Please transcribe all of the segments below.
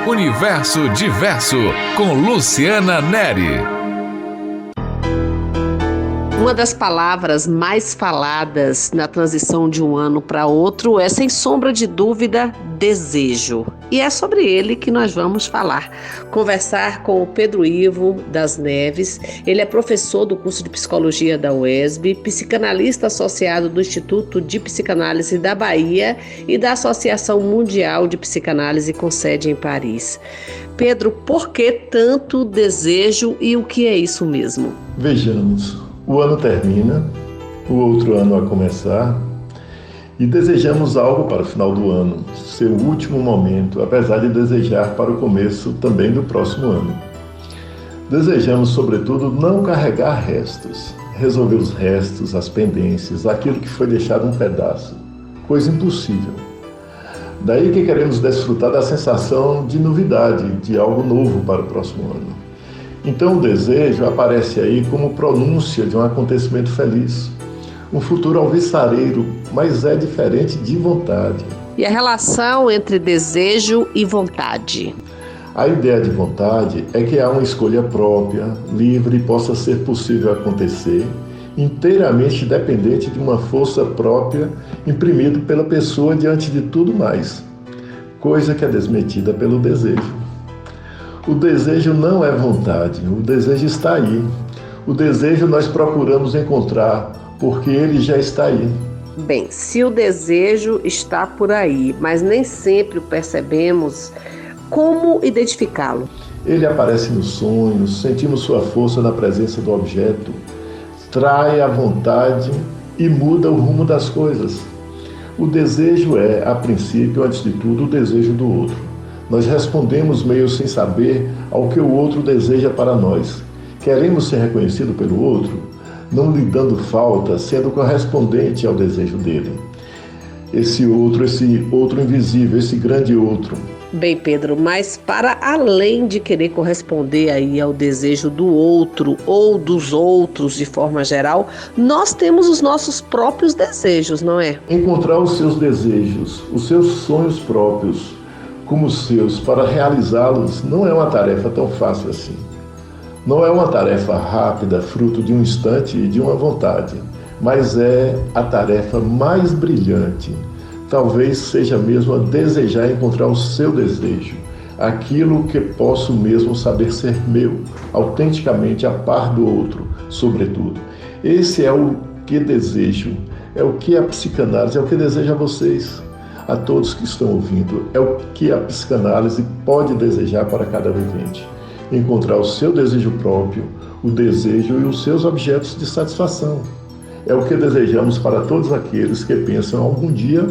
Universo Diverso, com Luciana Neri. Uma das palavras mais faladas na transição de um ano para outro é, sem sombra de dúvida, desejo. E é sobre ele que nós vamos falar. Conversar com o Pedro Ivo das Neves. Ele é professor do curso de Psicologia da UESB, psicanalista associado do Instituto de Psicanálise da Bahia e da Associação Mundial de Psicanálise com sede em Paris. Pedro, por que tanto desejo e o que é isso mesmo? Vejamos. O ano termina, o outro ano a começar, e desejamos algo para o final do ano, seu último momento, apesar de desejar para o começo também do próximo ano. Desejamos, sobretudo, não carregar restos, resolver os restos, as pendências, aquilo que foi deixado um pedaço, coisa impossível. Daí que queremos desfrutar da sensação de novidade, de algo novo para o próximo ano. Então o desejo aparece aí como pronúncia de um acontecimento feliz, um futuro alvissareiro, mas é diferente de vontade. E a relação entre desejo e vontade? A ideia de vontade é que há uma escolha própria, livre e possa ser possível acontecer, inteiramente dependente de uma força própria imprimida pela pessoa diante de tudo mais, coisa que é desmentida pelo desejo. O desejo não é vontade, o desejo está aí. O desejo nós procuramos encontrar, porque ele já está aí. Bem, se o desejo está por aí, mas nem sempre o percebemos, como identificá-lo? Ele aparece nos sonhos, sentimos sua força na presença do objeto, trai a vontade e muda o rumo das coisas. O desejo é, a princípio, antes de tudo, o desejo do outro. Nós respondemos meio sem saber ao que o outro deseja para nós. Queremos ser reconhecido pelo outro, não lhe dando falta, sendo correspondente ao desejo dele. Esse outro invisível, esse grande outro. Bem, Pedro, mas para além de querer corresponder aí ao desejo do outro ou dos outros de forma geral, nós temos os nossos próprios desejos, não é? Encontrar os seus desejos, os seus sonhos próprios, como os seus, para realizá-los, não é uma tarefa tão fácil assim. Não é uma tarefa rápida, fruto de um instante e de uma vontade, mas é a tarefa mais brilhante. Talvez seja mesmo a desejar encontrar o seu desejo, aquilo que posso mesmo saber ser meu, autenticamente a par do outro, sobretudo. Esse é o que desejo, é o que a psicanálise, é o que deseja a vocês. A todos que estão ouvindo, é o que a psicanálise pode desejar para cada vivente. Encontrar o seu desejo próprio, o desejo e os seus objetos de satisfação. É o que desejamos para todos aqueles que pensam algum dia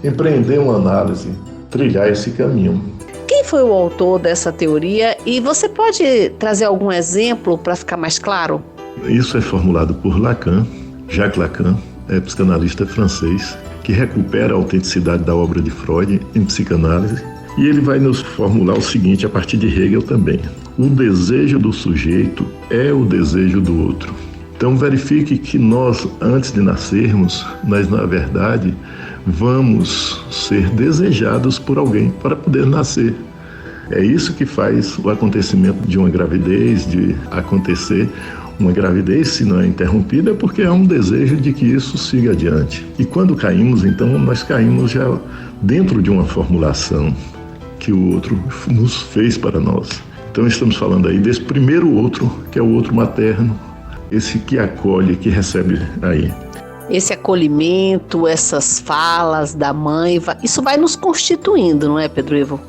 empreender uma análise, trilhar esse caminho. Quem foi o autor dessa teoria e você pode trazer algum exemplo para ficar mais claro? Isso é formulado por Lacan, Jacques Lacan, é psicanalista francês, que recupera a autenticidade da obra de Freud em psicanálise, e ele vai nos formular o seguinte a partir de Hegel também. O desejo do sujeito é o desejo do outro. Então verifique que nós, antes de nascermos, nós na verdade vamos ser desejados por alguém para poder nascer. É isso que faz o acontecimento de uma gravidez, de acontecer uma gravidez, se não é interrompida, é porque há um desejo de que isso siga adiante. E quando caímos, então, nós caímos já dentro de uma formulação que o outro nos fez para nós. Então, estamos falando aí desse primeiro outro, que é o outro materno, esse que acolhe, que recebe aí. Esse acolhimento, essas falas da mãe, isso vai nos constituindo, não é, Pedro Ivo?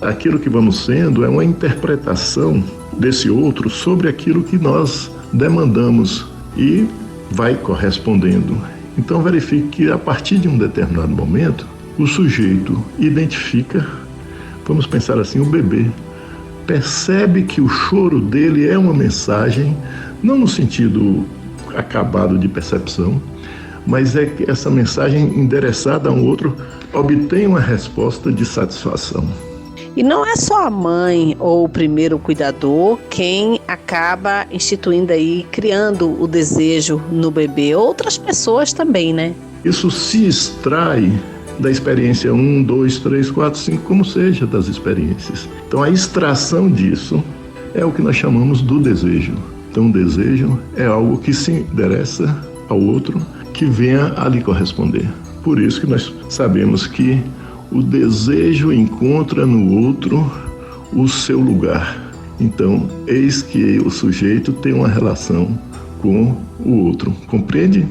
Aquilo que vamos sendo é uma interpretação desse outro sobre aquilo que nós demandamos e vai correspondendo. Então verifique que a partir de um determinado momento, o sujeito identifica, vamos pensar assim, o bebê, percebe que o choro dele é uma mensagem, não no sentido acabado de percepção, mas é que essa mensagem endereçada a um outro obtém uma resposta de satisfação. E não é só a mãe ou o primeiro cuidador quem acaba instituindo aí, criando o desejo no bebê, outras pessoas também, né? Isso se extrai da experiência 1, 2, 3, 4, 5, como seja das experiências. Então a extração disso é o que nós chamamos do desejo. Então o desejo é algo que se endereça ao outro, que venha a lhe corresponder. Por isso que nós sabemos que o desejo encontra no outro o seu lugar. Então, eis que o sujeito tem uma relação com o outro. Compreende?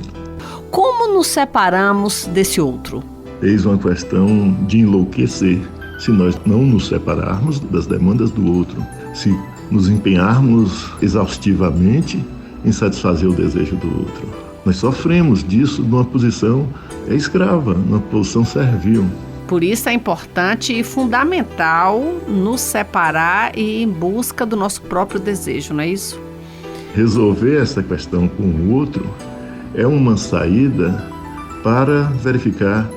Como nos separamos desse outro? Eis uma questão de enlouquecer se nós não nos separarmos das demandas do outro, se nos empenharmos exaustivamente em satisfazer o desejo do outro. Nós sofremos disso numa posição escrava, numa posição servil. Por isso é importante e fundamental nos separar e ir em busca do nosso próprio desejo, não é isso? Resolver essa questão com o outro é uma saída para verificar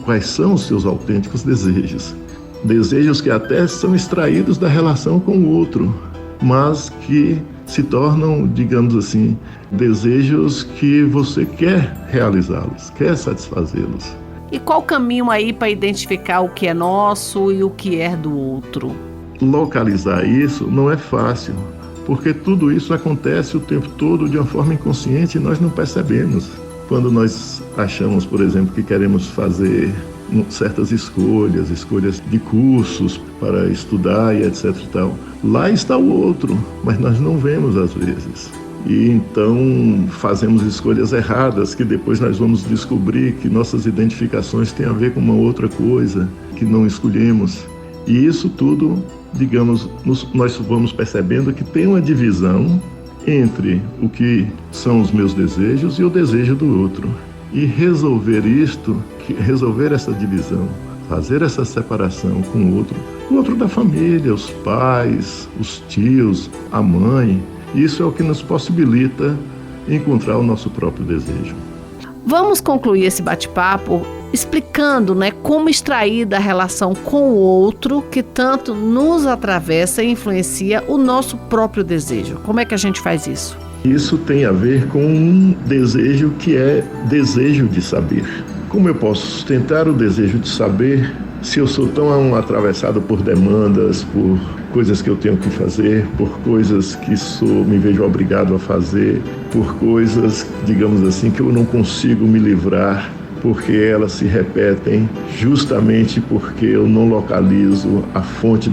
quais são os seus autênticos desejos. Desejos que até são extraídos da relação com o outro, mas que se tornam, digamos assim, desejos que você quer realizá-los, quer satisfazê-los. E qual o caminho aí para identificar o que é nosso e o que é do outro? Localizar isso não é fácil, porque tudo isso acontece o tempo todo de uma forma inconsciente e nós não percebemos. Quando nós achamos, por exemplo, que queremos fazer certas escolhas de cursos para estudar e etc e tal, lá está o outro, mas nós não vemos às vezes. E então fazemos escolhas erradas que depois nós vamos descobrir que nossas identificações têm a ver com uma outra coisa que não escolhemos. E isso tudo, digamos, nós vamos percebendo que tem uma divisão entre o que são os meus desejos e o desejo do outro. E resolver essa divisão, fazer essa separação com o outro da família, os pais, os tios, a mãe, isso é o que nos possibilita encontrar o nosso próprio desejo. Vamos concluir esse bate-papo explicando, como extrair da relação com o outro que tanto nos atravessa e influencia o nosso próprio desejo. Como é que a gente faz isso? Isso tem a ver com um desejo que é desejo de saber. Como eu posso sustentar o desejo de saber se eu sou tão atravessado por demandas, por coisas que eu tenho que fazer, por coisas que me vejo obrigado a fazer, por coisas, digamos assim, que eu não consigo me livrar, porque elas se repetem justamente porque eu não localizo a fonte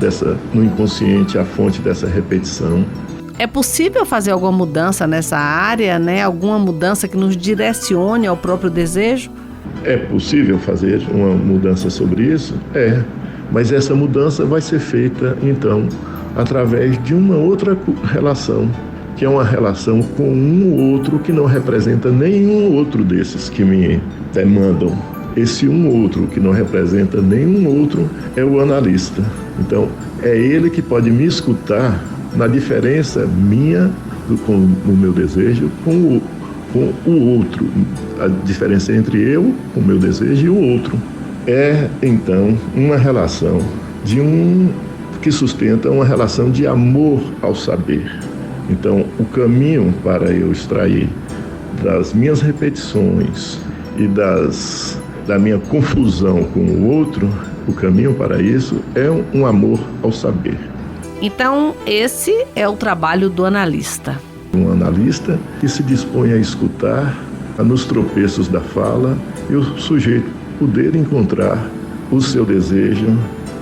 no inconsciente, a fonte dessa repetição. É possível fazer alguma mudança nessa área, Alguma mudança que nos direcione ao próprio desejo? É possível fazer uma mudança sobre isso? É, mas essa mudança vai ser feita, então, através de uma outra relação, que é uma relação com um outro que não representa nenhum outro desses que me demandam. Esse um outro que não representa nenhum outro é o analista. Então, é ele que pode me escutar na diferença minha no meu desejo com o outro. A diferença entre eu, o meu desejo, e o outro. É, então, uma relação que sustenta uma relação de amor ao saber. Então, o caminho para eu extrair das minhas repetições e da minha confusão com o outro, o caminho para isso é um amor ao saber. Então, esse é o trabalho do analista. Um analista que se dispõe a escutar nos tropeços da fala e o sujeito poder encontrar o seu desejo,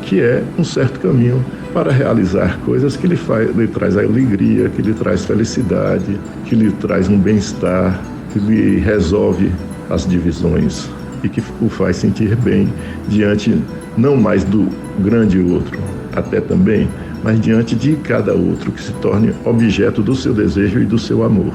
que é um certo caminho para realizar coisas que lhe traz alegria, que lhe traz felicidade, que lhe traz um bem-estar, que lhe resolve as divisões e que o faz sentir bem diante não mais do grande outro, até também, mas diante de cada outro que se torne objeto do seu desejo e do seu amor.